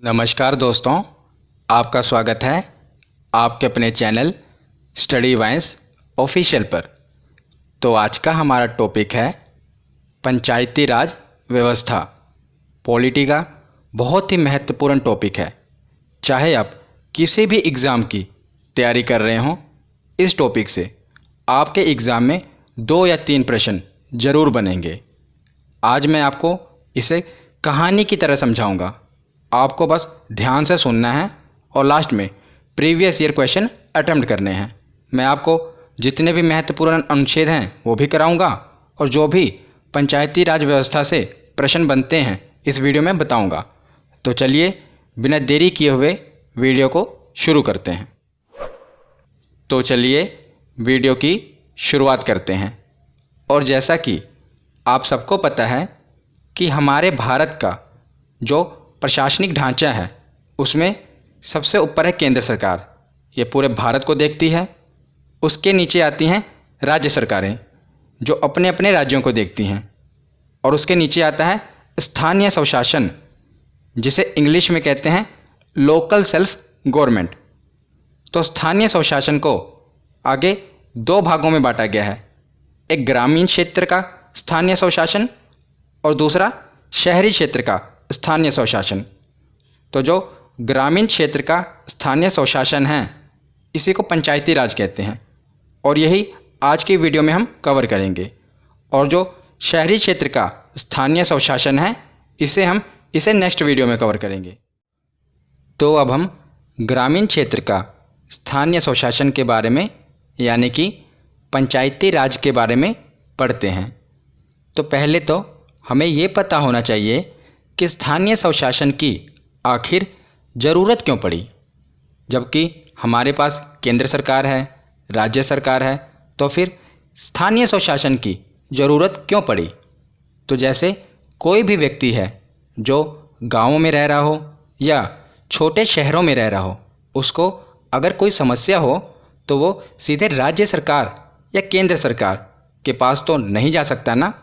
नमस्कार दोस्तों, आपका स्वागत है आपके अपने चैनल स्टडी वाइंस ऑफिशियल पर। तो आज का हमारा टॉपिक है पंचायती राज व्यवस्था। पॉलिटी का बहुत ही महत्वपूर्ण टॉपिक है। चाहे आप किसी भी एग्ज़ाम की तैयारी कर रहे हों, इस टॉपिक से आपके एग्ज़ाम में 2 या 3 प्रश्न ज़रूर बनेंगे। आज मैं आपको इसे कहानी की तरह समझाऊंगा। आपको बस ध्यान से सुनना है और लास्ट में प्रीवियस ईयर क्वेश्चन अटेम्प्ट करने हैं। मैं आपको जितने भी महत्वपूर्ण अनुच्छेद हैं वो भी कराऊंगा और जो भी पंचायती राज व्यवस्था से प्रश्न बनते हैं इस वीडियो में बताऊंगा। तो चलिए बिना देरी किए हुए वीडियो को शुरू करते हैं। तो चलिए वीडियो की शुरुआत करते हैं। और जैसा कि आप सबको पता है कि हमारे भारत का जो प्रशासनिक ढांचा है उसमें सबसे ऊपर है केंद्र सरकार। ये पूरे भारत को देखती है। उसके नीचे आती हैं राज्य सरकारें जो अपने अपने राज्यों को देखती हैं। और उसके नीचे आता है स्थानीय स्वशासन, जिसे इंग्लिश में कहते हैं लोकल सेल्फ गवर्नमेंट। तो स्थानीय स्वशासन को आगे 2 भागों में बांटा गया है। एक ग्रामीण क्षेत्र का स्थानीय स्वशासन और दूसरा शहरी क्षेत्र का स्थानीय स्वशासन। तो जो ग्रामीण क्षेत्र का स्थानीय स्वशासन है इसी को पंचायती राज कहते हैं और यही आज की वीडियो में हम कवर करेंगे। और जो शहरी क्षेत्र का स्थानीय स्वशासन है इसे नेक्स्ट वीडियो में कवर करेंगे। तो अब हम ग्रामीण क्षेत्र का स्थानीय स्वशासन के बारे में यानी कि पंचायती राज के बारे में पढ़ते हैं। तो पहले तो हमें ये पता होना चाहिए कि स्थानीय स्वशासन की आखिर ज़रूरत क्यों पड़ी। जबकि हमारे पास केंद्र सरकार है, राज्य सरकार है, तो फिर स्थानीय स्वशासन की ज़रूरत क्यों पड़ी। तो जैसे कोई भी व्यक्ति है जो गाँवों में रह रहा हो या छोटे शहरों में रह रहा हो, उसको अगर कोई समस्या हो तो वो सीधे राज्य सरकार या केंद्र सरकार के पास तो नहीं जा सकता ना।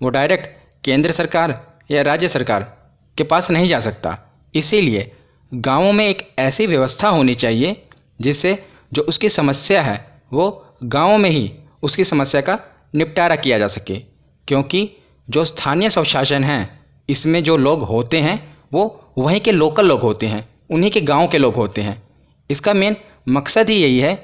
वो डायरेक्ट केंद्र सरकार या राज्य सरकार के पास नहीं जा सकता। इसीलिए गांवों में एक ऐसी व्यवस्था होनी चाहिए जिससे जो उसकी समस्या है वो गांवों में ही उसकी समस्या का निपटारा किया जा सके। क्योंकि जो स्थानीय स्वशासन है इसमें जो लोग होते हैं वो वहीं के लोकल लोग होते हैं, उन्हीं के गांव के लोग होते हैं। इसका मेन मकसद ही यही है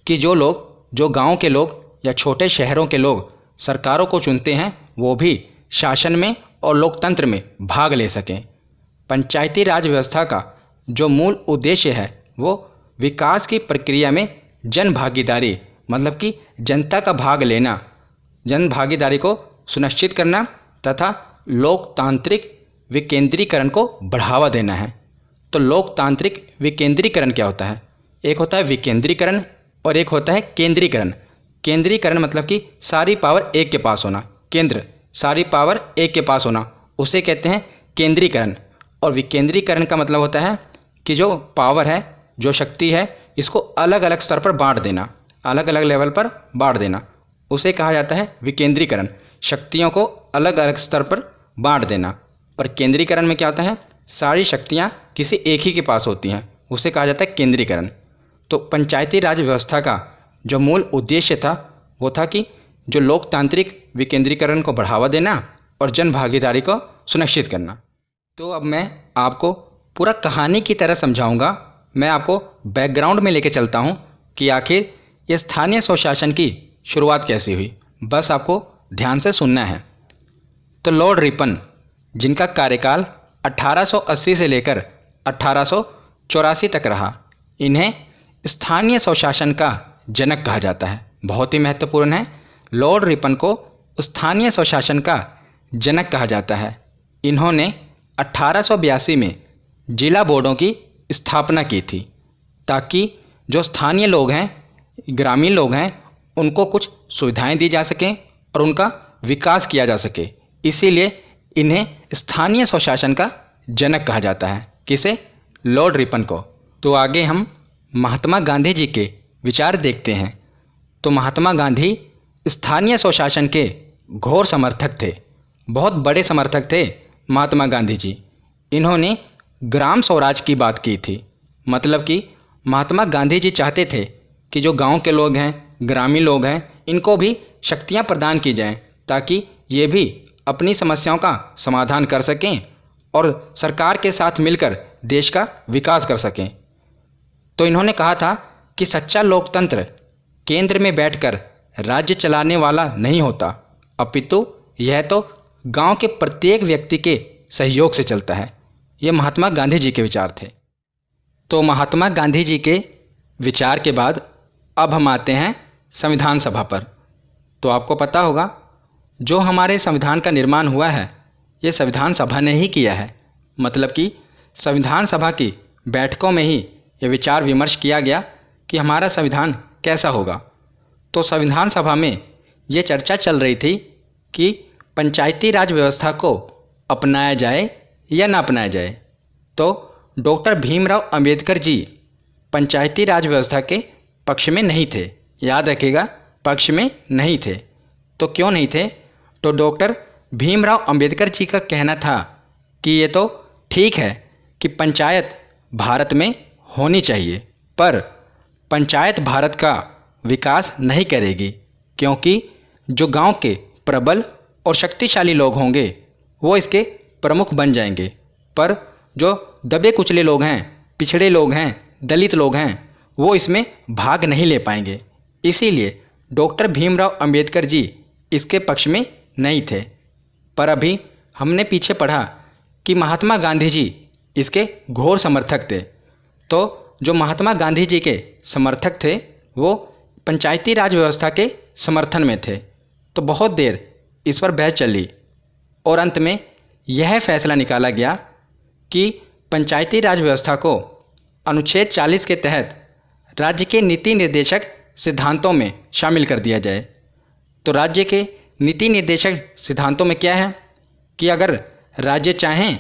कि जो गांव के लोग या छोटे शहरों के लोग सरकारों को चुनते हैं वो भी शासन में और लोकतंत्र में भाग ले सकें। पंचायती राज व्यवस्था का जो मूल उद्देश्य है वो विकास की प्रक्रिया में जन भागीदारी मतलब कि जनता का भाग लेना, जन भागीदारी को सुनिश्चित करना तथा लोकतांत्रिक विकेंद्रीकरण को बढ़ावा देना है। तो लोकतांत्रिक विकेंद्रीकरण क्या होता है? एक होता है विकेंद्रीकरण और एक होता है केंद्रीकरण। केंद्रीकरण मतलब कि सारी पावर एक के पास होना, केंद्र सारी पावर एक के पास होना, उसे कहते हैं केंद्रीकरण। और विकेंद्रीकरण का मतलब होता है कि जो पावर है, जो शक्ति है, इसको अलग अलग स्तर पर बांट देना, अलग अलग लेवल पर बांट देना, उसे कहा जाता है विकेंद्रीकरण। शक्तियों को अलग अलग स्तर पर बांट देना। और केंद्रीकरण में क्या होता है? सारी शक्तियाँ किसी एक ही के पास होती हैं, उसे कहा जाता है केंद्रीकरण। तो पंचायती राज व्यवस्था का जो मूल उद्देश्य था वो था कि जो लोकतांत्रिक विकेंद्रीकरण को बढ़ावा देना और जन भागीदारी को सुनिश्चित करना। तो अब मैं आपको पूरा कहानी की तरह समझाऊंगा। मैं आपको बैकग्राउंड में लेके चलता हूं कि आखिर ये स्थानीय स्वशासन की शुरुआत कैसे हुई। बस आपको ध्यान से सुनना है। तो लॉर्ड रिपन, जिनका कार्यकाल 1880 से लेकर 1884 तक रहा, इन्हें स्थानीय स्वशासन का जनक कहा जाता है। बहुत ही महत्वपूर्ण है, लॉर्ड रिपन को स्थानीय स्वशासन का जनक कहा जाता है। इन्होंने 1882 में जिला बोर्डों की स्थापना की थी ताकि जो स्थानीय लोग हैं, ग्रामीण लोग हैं, उनको कुछ सुविधाएं दी जा सकें और उनका विकास किया जा सके। इसीलिए इन्हें स्थानीय स्वशासन का जनक कहा जाता है। किसे? लॉर्ड रिपन को। तो आगे हम महात्मा गांधी जी के विचार देखते हैं। तो महात्मा गांधी स्थानीय स्वशासन के घोर समर्थक थे, बहुत बड़े समर्थक थे महात्मा गांधी जी। इन्होंने ग्राम स्वराज की बात की थी। मतलब कि महात्मा गांधी जी चाहते थे कि जो गांव के लोग हैं, ग्रामीण लोग हैं, इनको भी शक्तियां प्रदान की जाएं ताकि ये भी अपनी समस्याओं का समाधान कर सकें और सरकार के साथ मिलकर देश का विकास कर सकें। तो इन्होंने कहा था कि सच्चा लोकतंत्र केंद्र में बैठकर राज्य चलाने वाला नहीं होता, अपितु यह तो गांव के प्रत्येक व्यक्ति के सहयोग से चलता है। ये महात्मा गांधी जी के विचार थे। तो महात्मा गांधी जी के विचार के बाद अब हम आते हैं संविधान सभा पर। तो आपको पता होगा जो हमारे संविधान का निर्माण हुआ है ये संविधान सभा ने ही किया है। मतलब कि संविधान सभा की बैठकों में ही ये विचार विमर्श किया गया कि हमारा संविधान कैसा होगा। तो संविधान सभा में ये चर्चा चल रही थी कि पंचायती राज व्यवस्था को अपनाया जाए या ना अपनाया जाए। तो डॉक्टर भीमराव अंबेडकर जी पंचायती राज व्यवस्था के पक्ष में नहीं थे। याद रखिएगा, पक्ष में नहीं थे। तो क्यों नहीं थे? तो डॉक्टर भीमराव अंबेडकर जी का कहना था कि ये तो ठीक है कि पंचायत भारत में होनी चाहिए, पर पंचायत भारत का विकास नहीं करेगी, क्योंकि जो गांव के प्रबल और शक्तिशाली लोग होंगे वो इसके प्रमुख बन जाएंगे, पर जो दबे कुचले लोग हैं, पिछड़े लोग हैं, दलित लोग हैं, वो इसमें भाग नहीं ले पाएंगे। इसीलिए डॉक्टर भीमराव अंबेडकर जी इसके पक्ष में नहीं थे। पर अभी हमने पीछे पढ़ा कि महात्मा गांधी जी इसके घोर समर्थक थे। तो जो महात्मा गांधी जी के समर्थक थे वो पंचायती राज व्यवस्था के समर्थन में थे। तो बहुत देर इस पर बहस चली और अंत में यह फैसला निकाला गया कि पंचायती राज व्यवस्था को अनुच्छेद 40 के तहत राज्य के नीति निर्देशक सिद्धांतों में शामिल कर दिया जाए। तो राज्य के नीति निर्देशक सिद्धांतों में क्या है कि अगर राज्य चाहें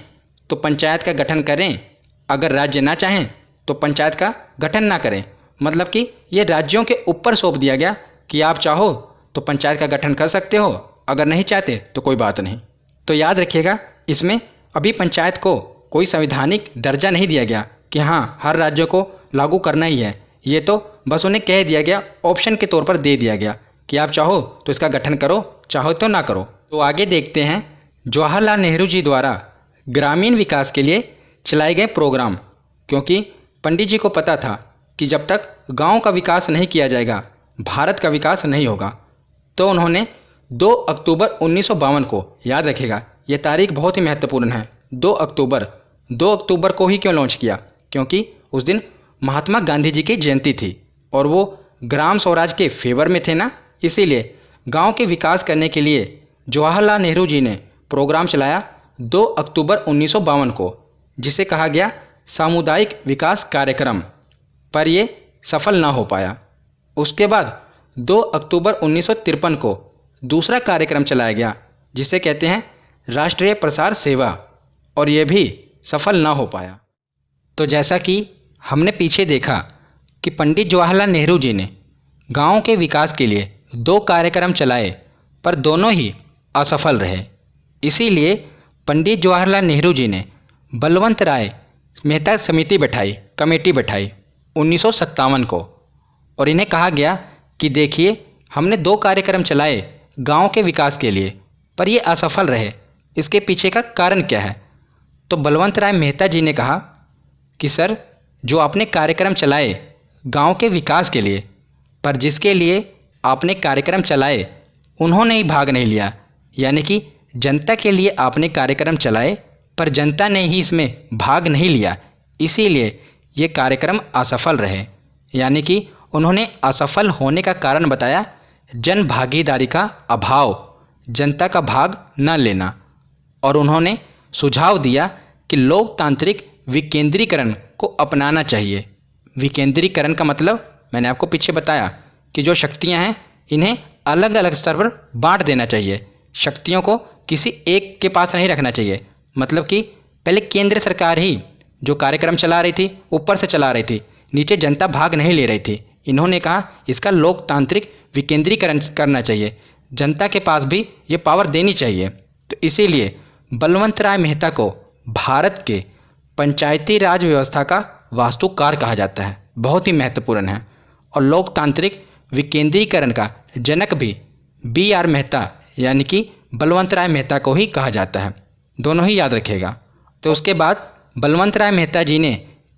तो पंचायत का गठन करें, अगर राज्य ना चाहें तो पंचायत का गठन ना करें। मतलब कि ये राज्यों के ऊपर सौंप दिया गया कि आप चाहो तो पंचायत का गठन कर सकते हो, अगर नहीं चाहते तो कोई बात नहीं। तो याद रखिएगा, इसमें अभी पंचायत को कोई संवैधानिक दर्जा नहीं दिया गया कि हाँ हर राज्य को लागू करना ही है। ये तो बस उन्हें कह दिया गया, ऑप्शन के तौर पर दे दिया गया कि आप चाहो तो इसका गठन करो, चाहो तो ना करो। तो आगे देखते हैं जवाहरलाल नेहरू जी द्वारा ग्रामीण विकास के लिए चलाए गए प्रोग्राम। क्योंकि पंडित जी को पता था कि जब तक गांव का विकास नहीं किया जाएगा भारत का विकास नहीं होगा। तो उन्होंने 2 अक्टूबर 1952 को, याद रखिएगा ये तारीख बहुत ही महत्वपूर्ण है, 2 अक्टूबर को ही क्यों लॉन्च किया? क्योंकि उस दिन महात्मा गांधी जी की जयंती थी और वो ग्राम स्वराज के फेवर में थे ना, इसीलिए गांव के विकास करने के लिए जवाहरलाल नेहरू जी ने प्रोग्राम चलाया 2 अक्टूबर 1952 को, जिसे कहा गया सामुदायिक विकास कार्यक्रम। पर ये सफल ना हो पाया। उसके बाद 2 अक्टूबर 1953 को दूसरा कार्यक्रम चलाया गया जिसे कहते हैं राष्ट्रीय प्रसार सेवा, और ये भी सफल ना हो पाया। तो जैसा कि हमने पीछे देखा कि पंडित जवाहरलाल नेहरू जी ने गांव के विकास के लिए 2 कार्यक्रम चलाए पर दोनों ही असफल रहे। इसीलिए पंडित जवाहरलाल नेहरू जी ने बलवंत राय मेहता कमेटी बैठाई 1957 को, और इन्हें कहा गया कि देखिए हमने 2 कार्यक्रम चलाए गांव के विकास के लिए पर ये असफल रहे, इसके पीछे का कारण क्या है? तो बलवंत राय मेहता जी ने कहा कि सर, जो आपने कार्यक्रम चलाए गांव के विकास के लिए, पर जिसके लिए आपने कार्यक्रम चलाए उन्होंने ही भाग नहीं लिया, यानी कि जनता के लिए आपने कार्यक्रम चलाए पर जनता ने ही इसमें भाग नहीं लिया, इसीलिए ये कार्यक्रम असफल रहे। यानी कि उन्होंने असफल होने का कारण बताया जन भागीदारी का अभाव, जनता का भाग न लेना, और उन्होंने सुझाव दिया कि लोकतांत्रिक विकेंद्रीकरण को अपनाना चाहिए। विकेंद्रीकरण का मतलब मैंने आपको पीछे बताया कि जो शक्तियां हैं इन्हें अलग अलग स्तर पर बांट देना चाहिए, शक्तियों को किसी एक के पास नहीं रखना चाहिए। मतलब कि पहले केंद्र सरकार ही जो कार्यक्रम चला रही थी ऊपर से चला रही थी, नीचे जनता भाग नहीं ले रही थी। इन्होंने कहा इसका लोकतांत्रिक विकेंद्रीकरण करना चाहिए, जनता के पास भी ये पावर देनी चाहिए। तो इसीलिए बलवंत राय मेहता को भारत के पंचायती राज व्यवस्था का वास्तुकार कहा जाता है, बहुत ही महत्वपूर्ण है। और लोकतांत्रिक विकेंद्रीकरण का जनक भी B.R. मेहता यानी कि बलवंत राय मेहता को ही कहा जाता है। दोनों ही याद रखिएगा। तो उसके बाद बलवंत राय मेहता जी ने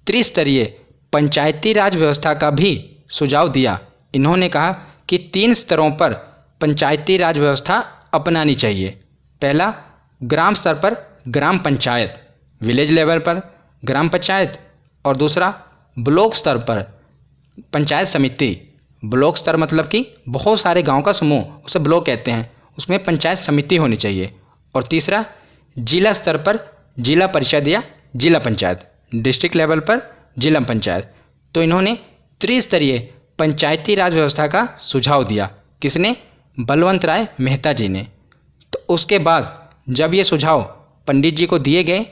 त्रिस्तरीय पंचायती राज व्यवस्था का भी सुझाव दिया। इन्होंने कहा कि 3 स्तरों पर पंचायती राज व्यवस्था अपनानी चाहिए। पहला, ग्राम स्तर पर ग्राम पंचायत, विलेज लेवल पर ग्राम पंचायत, और दूसरा ब्लॉक स्तर पर पंचायत समिति। ब्लॉक स्तर मतलब कि बहुत सारे गांव का समूह, उसे ब्लॉक कहते हैं, उसमें पंचायत समिति होनी चाहिए। और तीसरा, जिला स्तर पर जिला परिषद या जिला पंचायत, डिस्ट्रिक्ट लेवल पर जिला पंचायत। तो इन्होंने त्रिस्तरीय पंचायती राज व्यवस्था का सुझाव दिया। किसने? बलवंत राय मेहता जी ने। तो उसके बाद जब ये सुझाव पंडित जी को दिए गए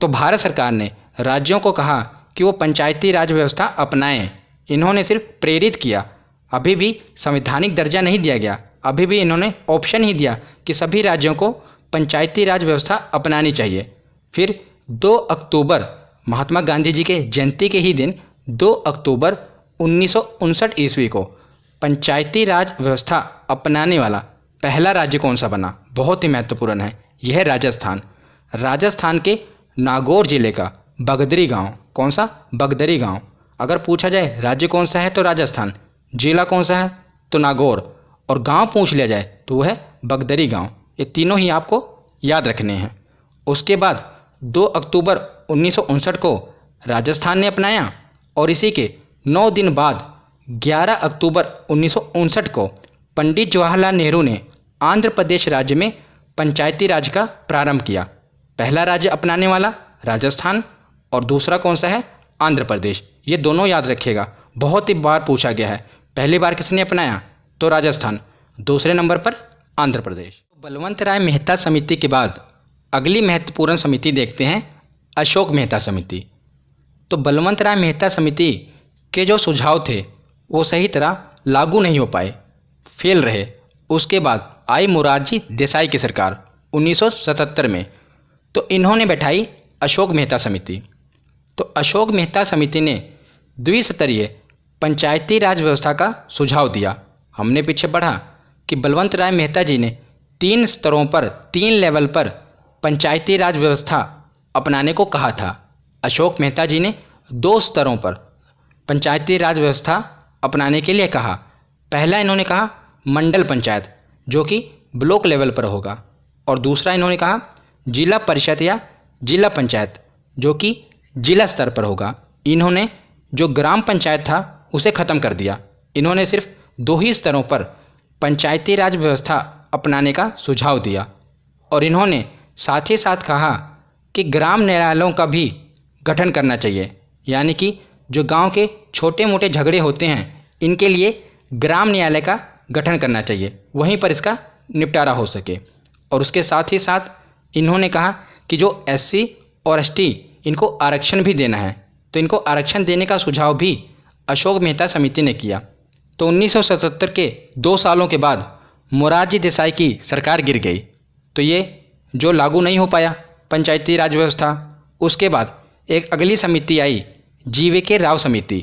तो भारत सरकार ने राज्यों को कहा कि वो पंचायती राज व्यवस्था अपनाएं। इन्होंने सिर्फ प्रेरित किया, अभी भी संवैधानिक दर्जा नहीं दिया गया, अभी भी इन्होंने ऑप्शन ही दिया कि सभी राज्यों को पंचायती राज व्यवस्था अपनानी चाहिए। फिर 2 अक्टूबर महात्मा गांधी जी के जयंती के ही दिन 2 अक्टूबर 1959 ईस्वी को पंचायती राज व्यवस्था अपनाने वाला पहला राज्य कौन सा बना? बहुत ही महत्वपूर्ण है, यह है राजस्थान। राजस्थान के नागौर जिले का बगदरी गांव। कौन सा? बगदरी गांव। अगर पूछा जाए राज्य कौन सा है तो राजस्थान, जिला कौन सा है तो नागौर, और गांव पूछ लिया जाए तो वह है बगदरी गांव। ये तीनों ही आपको याद रखने हैं। उसके बाद 2 अक्टूबर 1959 को राजस्थान ने अपनाया और इसी के 9 दिन बाद 11 अक्टूबर 1959 को पंडित जवाहरलाल नेहरू ने आंध्र प्रदेश राज्य में पंचायती राज का प्रारंभ किया। पहला राज्य अपनाने वाला राजस्थान और दूसरा कौन सा है? आंध्र प्रदेश। ये दोनों याद रखिएगा, बहुत ही बार पूछा गया है। पहली बार किसने अपनाया? तो राजस्थान, दूसरे नंबर पर आंध्र प्रदेश। बलवंत राय मेहता समिति के बाद अगली महत्वपूर्ण समिति देखते हैं, अशोक मेहता समिति। तो बलवंत राय मेहता समिति के जो सुझाव थे वो सही तरह लागू नहीं हो पाए, फेल रहे। उसके बाद आई मोरारजी देसाई की सरकार 1977 में, तो इन्होंने बैठाई अशोक मेहता समिति। तो अशोक मेहता समिति ने द्विस्तरीय पंचायती राज व्यवस्था का सुझाव दिया। हमने पीछे पढ़ा कि बलवंत राय मेहता जी ने 3 स्तरों पर, 3 लेवल पर पंचायती राज व्यवस्था अपनाने को कहा था। अशोक मेहता जी ने 2 स्तरों पर पंचायती राज व्यवस्था अपनाने के लिए कहा। पहला इन्होंने कहा मंडल पंचायत, जो कि ब्लॉक लेवल पर होगा, और दूसरा इन्होंने कहा जिला परिषद या जिला पंचायत, जो कि जिला स्तर पर होगा। इन्होंने जो ग्राम पंचायत था उसे ख़त्म कर दिया। इन्होंने सिर्फ 2 ही स्तरों पर पंचायती राज व्यवस्था अपनाने का सुझाव दिया। और इन्होंने साथ ही साथ कहा कि ग्राम न्यायालयों का भी गठन करना चाहिए, यानी कि जो गांव के छोटे मोटे झगड़े होते हैं इनके लिए ग्राम न्यायालय का गठन करना चाहिए, वहीं पर इसका निपटारा हो सके। और उसके साथ ही साथ इन्होंने कहा कि जो SC और ST इनको आरक्षण भी देना है, तो इनको आरक्षण देने का सुझाव भी अशोक मेहता समिति ने किया। तो 1977 के 2 सालों के बाद मोरारजी देसाई की सरकार गिर गई, तो ये जो लागू नहीं हो पाया पंचायती राज व्यवस्था। उसके बाद एक अगली समिति आई GVK राव समिति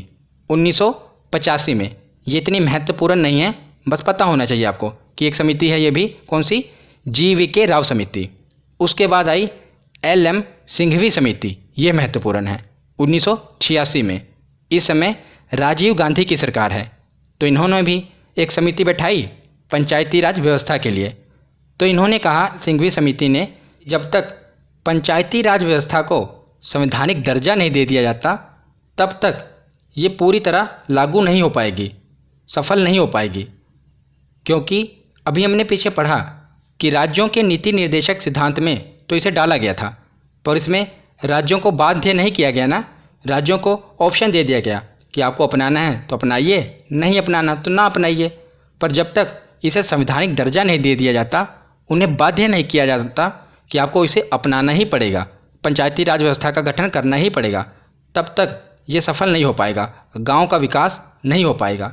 1985 में। ये इतनी महत्वपूर्ण नहीं है, बस पता होना चाहिए आपको कि एक समिति है, ये भी कौन सी? GVK राव समिति। उसके बाद आई LM सिंघवी समिति, ये महत्वपूर्ण है 1986 में। इस समय राजीव गांधी की सरकार है, तो इन्होंने भी एक समिति बैठाई पंचायती राज व्यवस्था के लिए। तो इन्होंने कहा सिंघवी समिति ने, जब तक पंचायती राज व्यवस्था को संवैधानिक दर्जा नहीं दे दिया जाता तब तक ये पूरी तरह लागू नहीं हो पाएगी, सफल नहीं हो पाएगी। क्योंकि अभी हमने पीछे पढ़ा कि राज्यों के नीति निर्देशक सिद्धांत में तो इसे डाला गया था, पर इसमें राज्यों को बाध्य नहीं किया गया ना, राज्यों को ऑप्शन दे दिया गया कि आपको अपनाना है तो अपनाइए, नहीं अपनाना तो ना अपनाइए। पर जब तक इसे संवैधानिक दर्जा नहीं दे दिया जाता, उन्हें बाध्य नहीं किया जाता कि आपको इसे अपनाना ही पड़ेगा, पंचायती राज व्यवस्था का गठन करना ही पड़ेगा, तब तक ये सफल नहीं हो पाएगा, गांव का विकास नहीं हो पाएगा।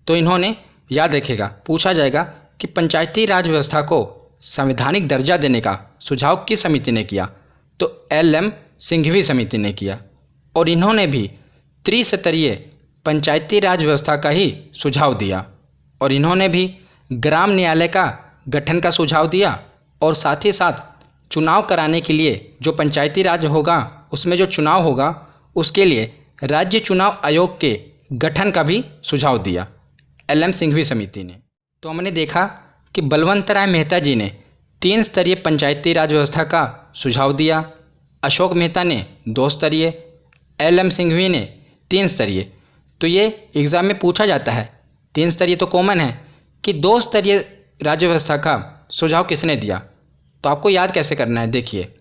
तो इन्होंने, याद रखिएगा, पूछा जाएगा कि पंचायती राज व्यवस्था को संवैधानिक दर्जा देने का सुझाव किस समिति ने किया? तो LM सिंघवी समिति ने किया और इन्होंने भी त्रिस्तरीय पंचायती राज व्यवस्था का ही सुझाव दिया और इन्होंने भी ग्राम न्यायालय का गठन का सुझाव दिया और साथ ही साथ चुनाव कराने के लिए जो पंचायती राज होगा उसमें जो चुनाव होगा उसके लिए राज्य चुनाव आयोग के गठन का भी सुझाव दिया एल.एम. सिंघवी समिति ने। तो हमने देखा कि बलवंत राय मेहता जी ने 3 स्तरीय पंचायती राज व्यवस्था का सुझाव दिया, अशोक मेहता ने 2 स्तरीय, एल.एम. सिंघवी ने 3 स्तरीय। तो ये एग्ज़ाम में पूछा जाता है, 3 स्तरीय तो कॉमन है कि 2 स्तरीय राज्य व्यवस्था का सुझाव किसने दिया। तो आपको याद कैसे करना है, देखिए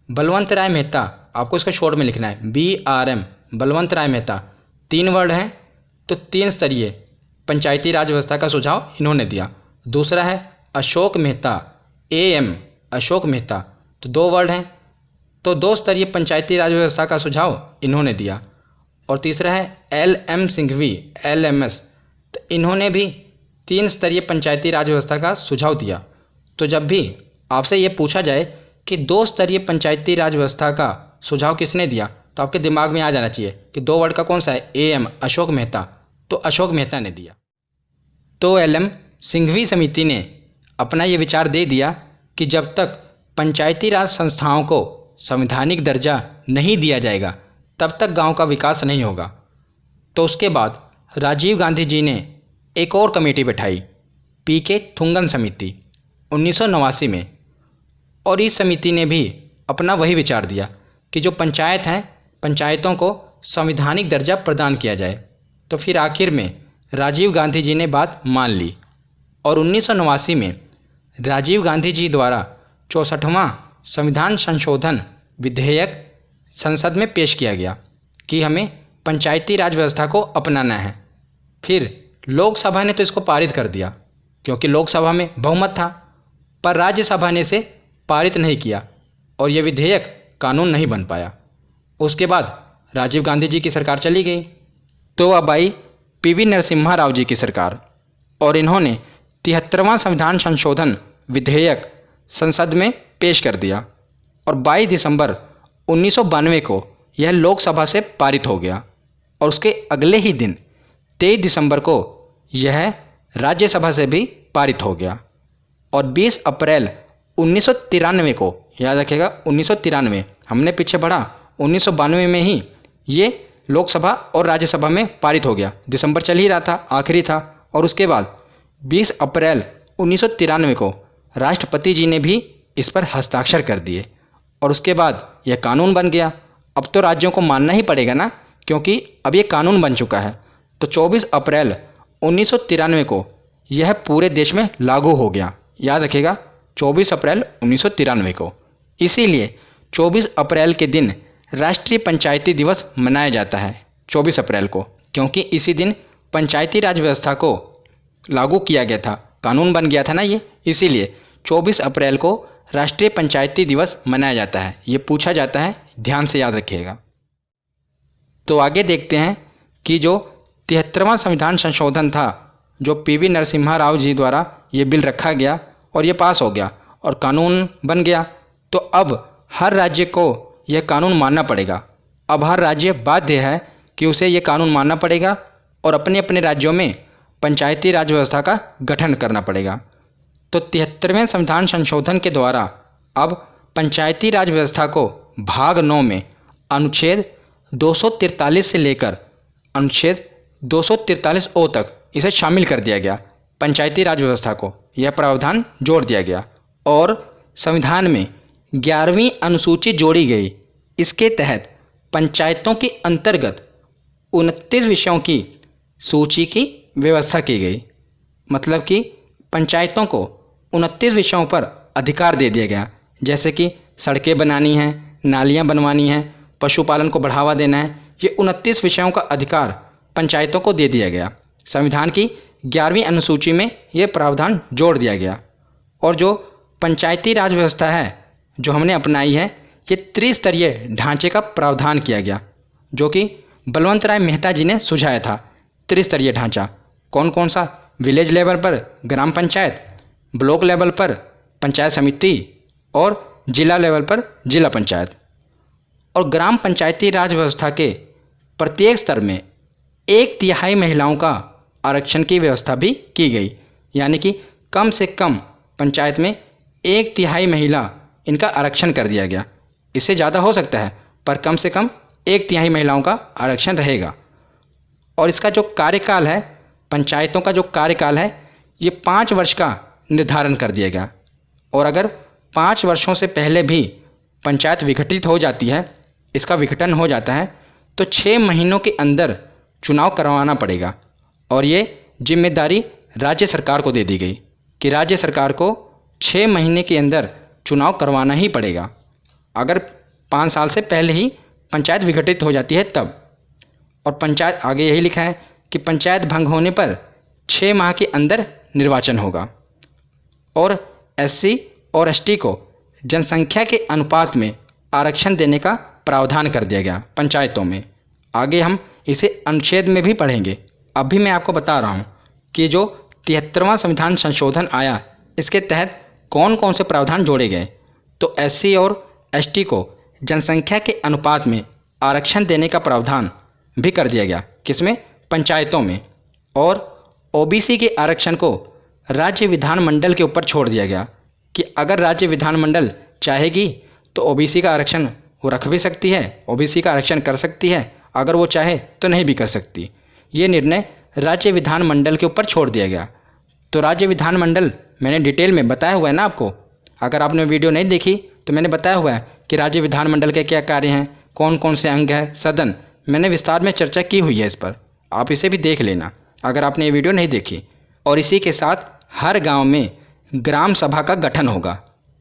बलवंत राय मेहता, आपको इसका शॉर्ट में लिखना है BRM, बलवंत राय मेहता 3 वर्ड हैं तो 3 स्तरीय पंचायती राज व्यवस्था का सुझाव इन्होंने दिया। दूसरा है अशोक मेहता AM, अशोक मेहता तो 2 वर्ड हैं तो 2 स्तरीय पंचायती राज व्यवस्था का सुझाव इन्होंने दिया। और तीसरा है एल.एम. सिंघवी LMS, तो इन्होंने भी 3 स्तरीय पंचायती राज व्यवस्था का सुझाव दिया। तो जब भी आपसे ये पूछा जाए कि 2 स्तरीय पंचायती राज व्यवस्था का सुझाव किसने दिया तो आपके दिमाग में आ जाना चाहिए कि 2 वर्ड का कौन सा है, AM, अशोक मेहता, तो अशोक मेहता ने दिया। तो एल.एम. सिंघवी समिति ने अपना ये विचार दे दिया कि जब तक पंचायती राज संस्थाओं को संवैधानिक दर्जा नहीं दिया जाएगा तब तक गांव का विकास नहीं होगा। तो उसके बाद राजीव गांधी जी ने एक और कमेटी बैठाई, पी.के. थुंगन समिति 1989 में, और इस समिति ने भी अपना वही विचार दिया कि जो पंचायत हैं पंचायतों को संवैधानिक दर्जा प्रदान किया जाए। तो फिर आखिर में राजीव गांधी जी ने बात मान ली और 1989 में राजीव गांधी जी द्वारा 64वां संविधान संशोधन विधेयक संसद में पेश किया गया कि हमें पंचायती राज व्यवस्था को अपनाना है। फिर लोकसभा ने तो इसको पारित कर दिया क्योंकि लोकसभा में बहुमत था, पर राज्यसभा ने इसे पारित नहीं किया और यह विधेयक कानून नहीं बन पाया। उसके बाद राजीव गांधी जी की सरकार चली गई। तो अब आई पी.वी. नरसिम्हा राव जी की सरकार और इन्होंने 73वां संविधान संशोधन विधेयक संसद में पेश कर दिया और 22 दिसंबर 1992 को यह लोकसभा से पारित हो गया और उसके अगले ही दिन 23 दिसंबर को यह राज्यसभा से भी पारित हो गया और 20 अप्रैल 1993 को, याद रखिएगा 1993, हमने पीछे बढ़ा 1992 में ही ये लोकसभा और राज्यसभा में पारित हो गया। दिसंबर चल ही रहा था, आखिरी था। और उसके बाद 20 अप्रैल 1993 को राष्ट्रपति जी ने भी इस पर हस्ताक्षर कर दिए और उसके बाद यह कानून बन गया। अब तो राज्यों को मानना ही पड़ेगा ना, क्योंकि अब ये कानून बन चुका है। तो 24 अप्रैल 1993 को यह पूरे देश में लागू हो गया। याद रखिएगा 24 अप्रैल 1993 को। इसीलिए 24 अप्रैल के दिन राष्ट्रीय पंचायती दिवस मनाया जाता है 24 अप्रैल को, क्योंकि इसी दिन पंचायती राज व्यवस्था को लागू किया गया था, कानून बन गया था ना ये, इसीलिए 24 अप्रैल को राष्ट्रीय पंचायती दिवस मनाया जाता है। ये पूछा जाता है, ध्यान से याद रखिएगा। तो आगे देखते हैं कि जो 73वां संविधान संशोधन था, जो पी.वी. नरसिम्हा राव जी द्वारा ये बिल रखा गया और ये पास हो गया और कानून बन गया। तो अब हर राज्य को यह कानून मानना पड़ेगा। अब हर राज्य बाध्य है कि उसे ये कानून मानना पड़ेगा और अपने अपने राज्यों में पंचायती राज व्यवस्था का गठन करना पड़ेगा। तो 73वें संविधान संशोधन के द्वारा अब पंचायती राज व्यवस्था को भाग 9 में अनुच्छेद 243 से लेकर अनुच्छेद 243 ओ तक इसे शामिल कर दिया गया। पंचायती राज व्यवस्था को यह प्रावधान जोड़ दिया गया और संविधान में 11वीं अनुसूची जोड़ी गई। इसके तहत पंचायतों के अंतर्गत 29 विषयों की सूची की व्यवस्था की गई। मतलब कि पंचायतों को 29 विषयों पर अधिकार दे दिया गया, जैसे कि सड़कें बनानी हैं, नालियां बनवानी हैं, पशुपालन को बढ़ावा देना है। ये 29 विषयों का अधिकार पंचायतों को दे दिया गया। संविधान की 11वीं अनुसूची में ये प्रावधान जोड़ दिया गया। और जो पंचायती राज व्यवस्था है जो हमने अपनाई है, ये त्रिस्तरीय ढांचे का प्रावधान किया गया, जो कि बलवंत राय मेहता जी ने सुझाया था। त्रिस्तरीय ढांचा कौन कौन सा? विलेज लेवल पर ग्राम पंचायत, ब्लॉक लेवल पर पंचायत समिति और जिला लेवल पर जिला पंचायत। और ग्राम पंचायती राज व्यवस्था के प्रत्येक स्तर में 1/3 महिलाओं का आरक्षण की व्यवस्था भी की गई। यानी कि कम से कम पंचायत में 1/3 महिला इनका आरक्षण कर दिया गया। इससे ज़्यादा हो सकता है पर कम से कम 1/3 महिलाओं का आरक्षण रहेगा। और इसका जो कार्यकाल है, पंचायतों का जो कार्यकाल है, ये 5 वर्ष का निर्धारण कर दिया गया। और अगर 5 वर्षों से पहले भी पंचायत विघटित हो जाती है, इसका विघटन हो जाता है, तो 6 महीनों के अंदर चुनाव करवाना पड़ेगा। और ये जिम्मेदारी राज्य सरकार को दे दी गई कि राज्य सरकार को 6 महीने के अंदर चुनाव करवाना ही पड़ेगा, अगर 5 साल से पहले ही पंचायत विघटित हो जाती है तब। और पंचायत आगे यही लिखा है कि पंचायत भंग होने पर 6 माह के अंदर निर्वाचन होगा। और एससी और एसटी को जनसंख्या के अनुपात में आरक्षण देने का प्रावधान कर दिया गया पंचायतों में। आगे हम इसे अनुच्छेद में भी पढ़ेंगे। अभी मैं आपको बता रहा हूँ कि जो 73वां संविधान संशोधन आया, इसके तहत कौन कौन से प्रावधान जोड़े गए। तो एससी और एसटी को जनसंख्या के अनुपात में आरक्षण देने का प्रावधान भी कर दिया गया, किसमें? पंचायतों में। और ओबीसी के आरक्षण को राज्य विधानमंडल के ऊपर छोड़ दिया गया कि अगर राज्य विधानमंडल चाहेगी तो ओबीसी का आरक्षण वो रख भी सकती है, ओबीसी का आरक्षण कर सकती है, अगर वो चाहे तो नहीं भी कर सकती। ये निर्णय राज्य विधानमंडल के ऊपर छोड़ दिया गया। तो राज्य विधानमंडल मैंने डिटेल में बताया हुआ है ना आपको, अगर आपने वीडियो नहीं देखी तो मैंने बताया हुआ है कि राज्य विधानमंडल के क्या कार्य हैं, कौन कौन से अंग हैं, सदन, मैंने विस्तार में चर्चा की हुई है इस पर, आप इसे भी देख लेना अगर आपने ये वीडियो नहीं देखी। और इसी के साथ हर गांव में ग्राम सभा का गठन होगा।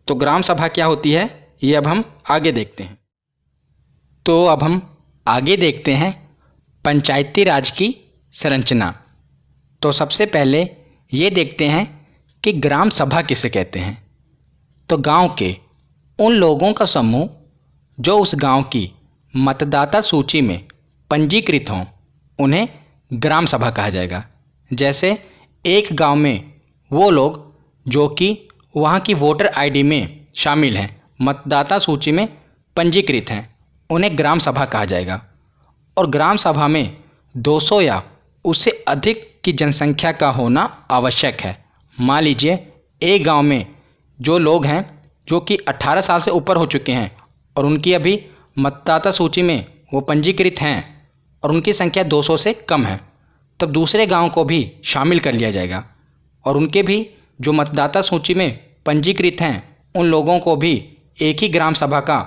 तो ग्राम सभा क्या होती है ये अब हम आगे देखते हैं। तो अब हम आगे देखते हैं पंचायती राज की संरचना। तो सबसे पहले ये देखते हैं कि ग्राम सभा किसे कहते हैं। तो गांव के उन लोगों का समूह जो उस गांव की मतदाता सूची में पंजीकृत हों, उन्हें ग्राम सभा कहा जाएगा। जैसे एक गांव में वो लोग जो कि वहाँ की वोटर आईडी में शामिल हैं, मतदाता सूची में पंजीकृत हैं, उन्हें ग्राम सभा कहा जाएगा। और ग्राम सभा में 200 या उससे अधिक की जनसंख्या का होना आवश्यक है। मान लीजिए एक गांव में जो लोग हैं जो कि 18 साल से ऊपर हो चुके हैं और उनकी अभी मतदाता सूची में वो पंजीकृत हैं और उनकी संख्या 200 से कम है, तब दूसरे गांव को भी शामिल कर लिया जाएगा और उनके भी जो मतदाता सूची में पंजीकृत हैं उन लोगों को भी एक ही ग्राम सभा का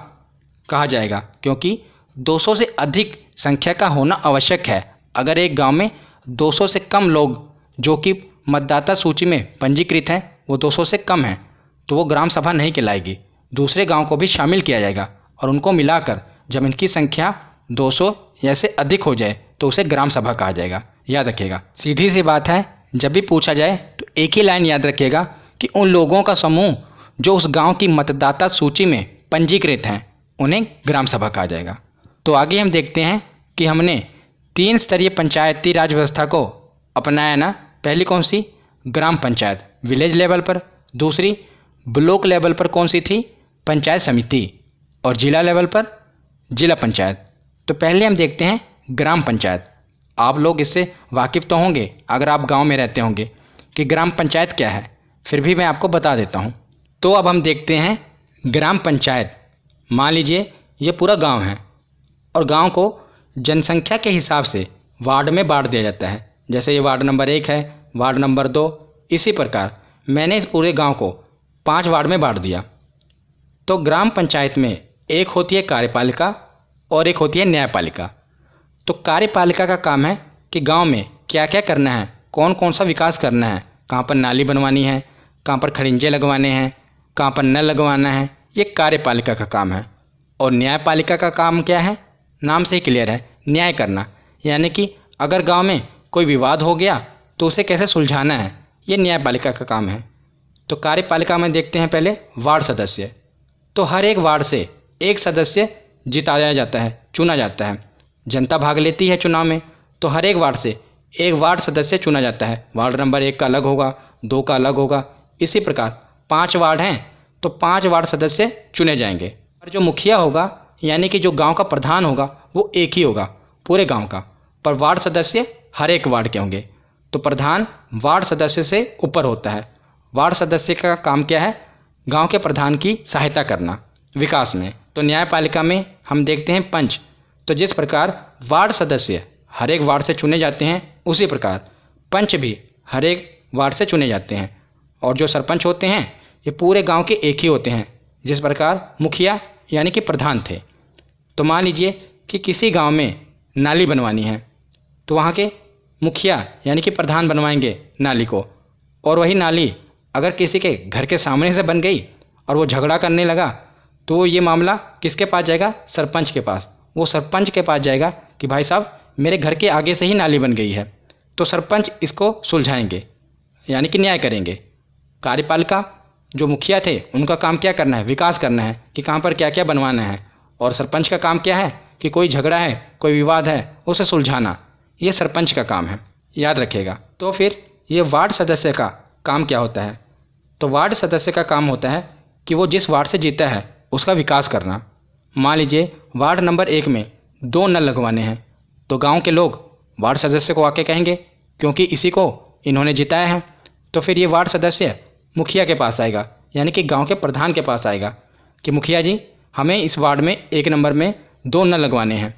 कहा जाएगा, क्योंकि 200 से अधिक संख्या का होना आवश्यक है। अगर एक गांव में 200 से कम लोग जो कि मतदाता सूची में पंजीकृत हैं वो 200 से कम हैं तो वो ग्राम सभा नहीं कहलाएगी। दूसरे गांव को भी शामिल किया जाएगा और उनको मिलाकर जब इनकी संख्या 200 या से अधिक हो जाए तो उसे ग्राम सभा कहा जाएगा। याद रखिएगा, सीधी सी बात है, जब भी पूछा जाए तो एक ही लाइन याद रखिएगा कि उन लोगों का समूह जो उस गांव की मतदाता सूची में पंजीकृत हैं उन्हें ग्राम सभा कहा जाएगा। तो आगे हम देखते हैं कि हमने 3 स्तरीय पंचायती राज व्यवस्था को अपनाया ना। पहली कौन सी? ग्राम पंचायत, विलेज लेवल पर। दूसरी ब्लॉक लेवल पर कौन सी थी? पंचायत समिति। और जिला लेवल पर जिला पंचायत। तो पहले हम देखते हैं ग्राम पंचायत। आप लोग इससे वाकिफ़ तो होंगे अगर आप गांव में रहते होंगे कि ग्राम पंचायत क्या है, फिर भी मैं आपको बता देता हूं। तो अब हम देखते हैं ग्राम पंचायत। मान लीजिए ये पूरा गांव है और गांव को जनसंख्या के हिसाब से वार्ड में बांट दिया जाता है। जैसे ये वार्ड नंबर 1 है, वार्ड नंबर 2, इसी प्रकार मैंने इस पूरे गांव को 5 वार्ड में बांट दिया। तो ग्राम पंचायत में एक होती है कार्यपालिका और एक होती है न्यायपालिका। तो कार्यपालिका का काम है कि गांव में क्या क्या करना है, कौन कौन सा विकास करना है, कहाँ पर नाली बनवानी है, कहाँ पर खड़िंजे लगवाने हैं, कहाँ पर नल लगवाना है, ये कार्यपालिका का काम है। और न्यायपालिका का काम क्या है? नाम से ही क्लियर है, न्याय करना। यानी कि अगर गांव में कोई विवाद हो गया तो उसे कैसे सुलझाना है, ये न्यायपालिका का काम है। तो कार्यपालिका में देखते हैं पहले वार्ड सदस्य। तो हर एक वार्ड से एक सदस्य जिताया जाता है, चुना जाता है। जनता भाग लेती है चुनाव में, तो हर एक वार्ड से एक वार्ड सदस्य चुना जाता है। वार्ड नंबर 1 का अलग होगा, 2 का अलग होगा, इसी प्रकार 5 वार्ड हैं तो 5 वार्ड सदस्य चुने जाएंगे। और जो मुखिया होगा यानी कि जो गांव का प्रधान होगा वो एक ही होगा पूरे गांव का, पर वार्ड सदस्य हर एक वार्ड के होंगे। तो प्रधान वार्ड सदस्य से ऊपर होता है। वार्ड सदस्य का काम क्या है? गांव के प्रधान की सहायता करना विकास में। तो न्यायपालिका में हम देखते हैं पंच। तो जिस प्रकार वार्ड सदस्य हर एक वार्ड से चुने जाते हैं, उसी प्रकार पंच भी हर एक वार्ड से चुने जाते हैं। और जो सरपंच होते हैं ये पूरे गांव के एक ही होते हैं, जिस प्रकार मुखिया यानी कि प्रधान थे। तो मान लीजिए कि किसी गांव में नाली बनवानी है, तो वहाँ के मुखिया यानी कि प्रधान बनवाएंगे नाली को। और वही नाली अगर किसी के घर के सामने से बन गई और वो झगड़ा करने लगा, तो ये मामला किसके पास जाएगा? सरपंच के पास। वो सरपंच के पास जाएगा कि भाई साहब मेरे घर के आगे से ही नाली बन गई है। तो सरपंच इसको सुलझाएंगे यानी कि न्याय करेंगे। कार्यपालिका जो मुखिया थे उनका काम क्या करना है? विकास करना है कि कहाँ पर क्या क्या बनवाना है। और सरपंच का काम क्या है? कि कोई झगड़ा है, कोई विवाद है, उसे सुलझाना। ये सरपंच का काम है, याद रखिएगा। तो फिर ये वार्ड सदस्य का काम क्या होता है? तो वार्ड सदस्य का काम होता है कि वो जिस वार्ड से जीता है उसका विकास करना। मान लीजिए वार्ड नंबर 1 में 2 नल लगवाने हैं, तो गांव के लोग वार्ड सदस्य को आके कहेंगे, क्योंकि इसी को इन्होंने जिताया है। तो फिर ये वार्ड सदस्य मुखिया के पास आएगा यानी कि गांव के प्रधान के पास आएगा कि मुखिया जी हमें इस वार्ड में 1 नंबर में 2 नल लगवाने हैं,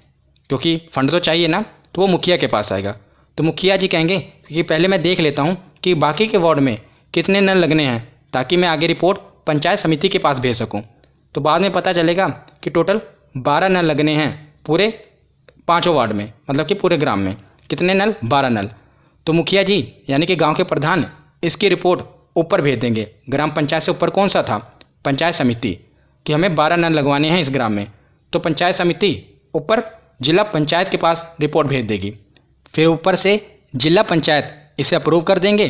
क्योंकि फंड तो चाहिए ना। तो वो मुखिया के पास आएगा। तो मुखिया जी कहेंगे कि पहले मैं देख लेता हूँ कि बाकी के वार्ड में कितने नल लगने हैं, ताकि मैं आगे रिपोर्ट पंचायत समिति के पास भेज सकूँ। तो बाद में पता चलेगा कि टोटल 12 नल लगने हैं पूरे 5 वार्ड में, मतलब कि पूरे ग्राम में कितने नल? 12 नल। तो मुखिया जी यानी कि गांव के प्रधान इसकी रिपोर्ट ऊपर भेज देंगे। ग्राम पंचायत से ऊपर कौन सा था? पंचायत समिति, कि हमें 12 नल लगवाने हैं इस ग्राम में। तो पंचायत समिति ऊपर जिला पंचायत के पास रिपोर्ट भेज देगी। फिर ऊपर से जिला पंचायत इसे अप्रूव कर देंगे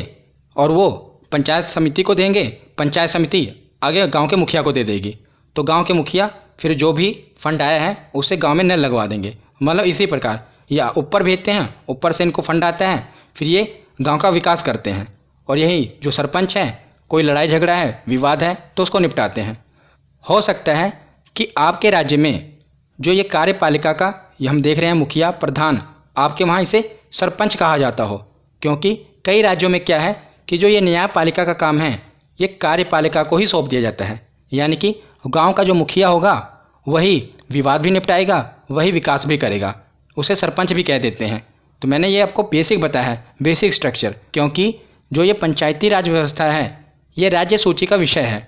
और वो पंचायत समिति को देंगे। पंचायत समिति आगे गांव के मुखिया को दे देगी। तो गांव के मुखिया फिर जो भी फंड आया है उससे गांव में नल लगवा देंगे। मतलब इसी प्रकार या ऊपर भेजते हैं, ऊपर से इनको फंड आता है, फिर ये गांव का विकास करते हैं। और यही जो सरपंच है, कोई लड़ाई झगड़ा है, विवाद है, तो उसको निपटाते हैं। हो सकता है कि आपके राज्य में जो ये कार्यपालिका का ये हम देख रहे हैं मुखिया प्रधान, आपके वहाँ इसे सरपंच कहा जाता हो, क्योंकि कई राज्यों में क्या है कि जो ये न्यायपालिका का काम है ये कार्यपालिका को ही सौंप दिया जाता है। यानी कि गांव का जो मुखिया होगा वही विवाद भी निपटाएगा, वही विकास भी करेगा, उसे सरपंच भी कह देते हैं। तो मैंने ये आपको बेसिक बताया है, बेसिक स्ट्रक्चर, क्योंकि जो ये पंचायती राज व्यवस्था है ये राज्य सूची का विषय है।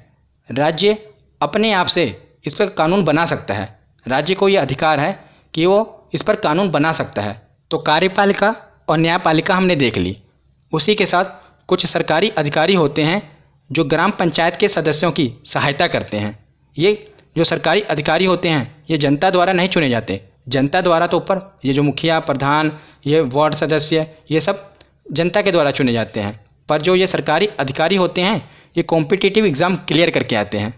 राज्य अपने आप से इस पर कानून बना सकता है। राज्य को ये अधिकार है कि वो इस पर कानून बना सकता है। तो कार्यपालिका और न्यायपालिका हमने देख ली। उसी के साथ कुछ सरकारी अधिकारी होते हैं जो ग्राम पंचायत के सदस्यों की सहायता करते हैं। ये जो सरकारी अधिकारी होते हैं ये जनता द्वारा नहीं चुने जाते। जनता द्वारा तो ऊपर ये जो मुखिया प्रधान, ये वार्ड सदस्य, ये सब जनता के द्वारा चुने जाते हैं। पर जो ये सरकारी अधिकारी होते हैं ये कॉम्पिटिटिव एग्ज़ाम क्लियर करके आते हैं,